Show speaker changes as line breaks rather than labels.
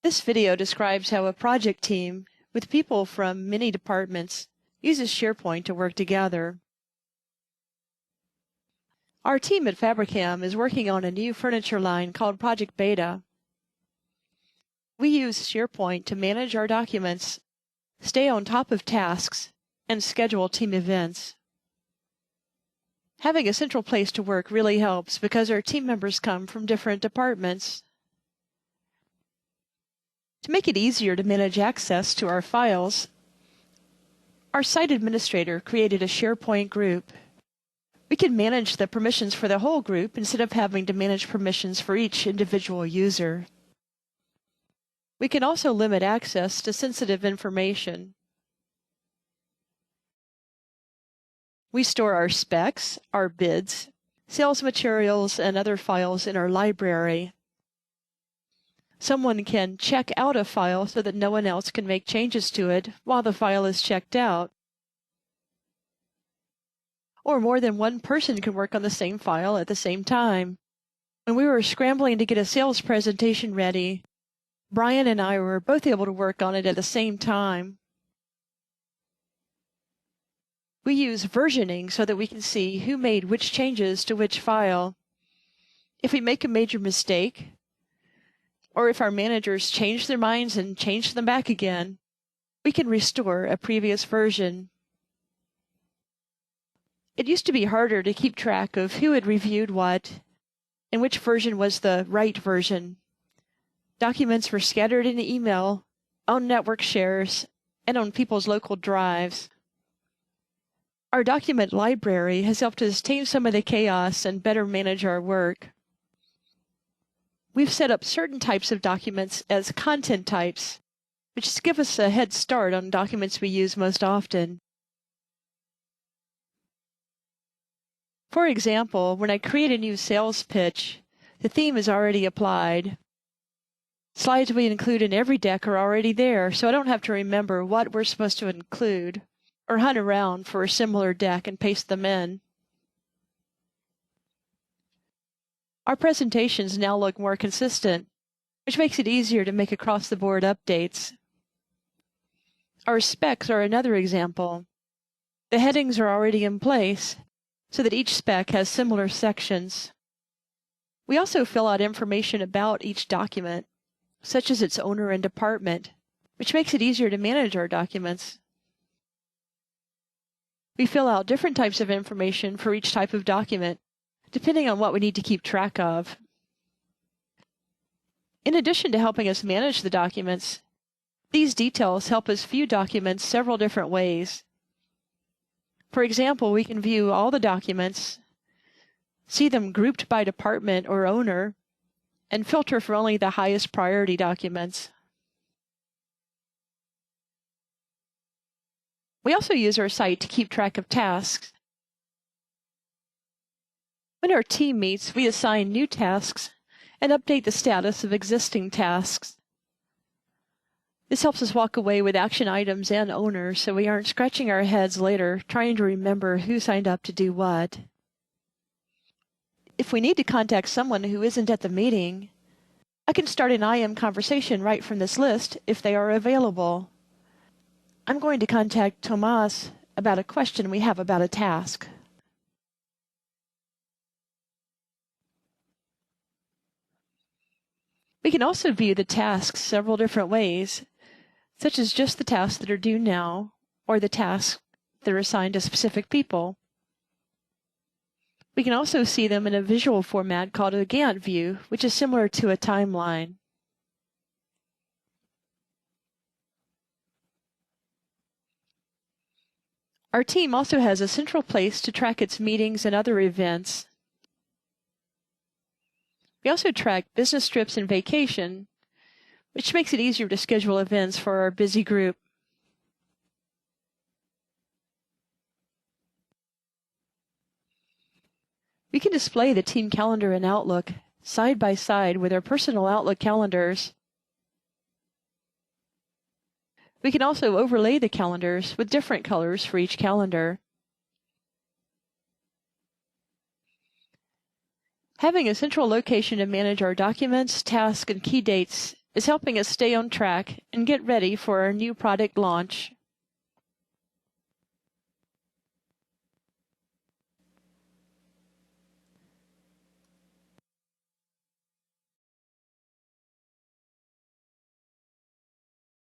This video describes how a project team with people from many departments uses SharePoint to work together. Our team at Fabricam is working on a new furniture line called Project Beta. We use SharePoint to manage our documents, stay on top of tasks, and schedule team events. Having a central place to work really helps because our team members come from different departments. To make it easier to manage access to our files, our site administrator created a SharePoint group. We can manage the permissions for the whole group instead of having to manage permissions for each individual user. We can also limit access to sensitive information. We store our specs, our bids, sales materials, and other files in our library. Someone can check out a file so that no one else can make changes to it while the file is checked out. Or more than one person can work on the same file at the same time. When we were scrambling to get a sales presentation ready, Brian and I were both able to work on it at the same time. We use versioning so that we can see who made which changes to which file. If we make a major mistake, or if our managers change their minds and change them back again, we can restore a previous version. It used to be harder to keep track of who had reviewed what and which version was the right version. Documents were scattered in email, on network shares, and on people's local drives. Our document library has helped us tame some of the chaos and better manage our work. We've set up certain types of documents as content types, which give us a head start on documents we use most often. For example, when I create a new sales pitch, the theme is already applied. Slides we include in every deck are already there, so I don't have to remember what we're supposed to include or hunt around for a similar deck and paste them in. Our presentations now look more consistent, which makes it easier to make across-the-board updates. Our specs are another example. The headings are already in place, so that each spec has similar sections. We also fill out information about each document, such as its owner and department, which makes it easier to manage our documents. We fill out different types of information for each type of document, depending on what we need to keep track of. In addition to helping us manage the documents, these details help us view documents several different ways. For example, we can view all the documents, see them grouped by department or owner, and filter for only the highest priority documents. We also use our site to keep track of tasks. When our team meets, we assign new tasks and update the status of existing tasks. This helps us walk away with action items and owners so we aren't scratching our heads later trying to remember who signed up to do what. If we need to contact someone who isn't at the meeting, I can start an IM conversation right from this list if they are available. I'm going to contact Tomas about a question we have about a task. We can also view the tasks several different ways, such as just the tasks that are due now, or the tasks that are assigned to specific people. We can also see them in a visual format called a Gantt view, which is similar to a timeline. Our team also has a central place to track its meetings and other events. We also track business trips and vacation, which makes it easier to schedule events for our busy group. We can display the team calendar in Outlook side by side with our personal Outlook calendars. We can also overlay the calendars with different colors for each calendar. Having a central location to manage our documents, tasks, and key dates is helping us stay on track and get ready for our new product launch.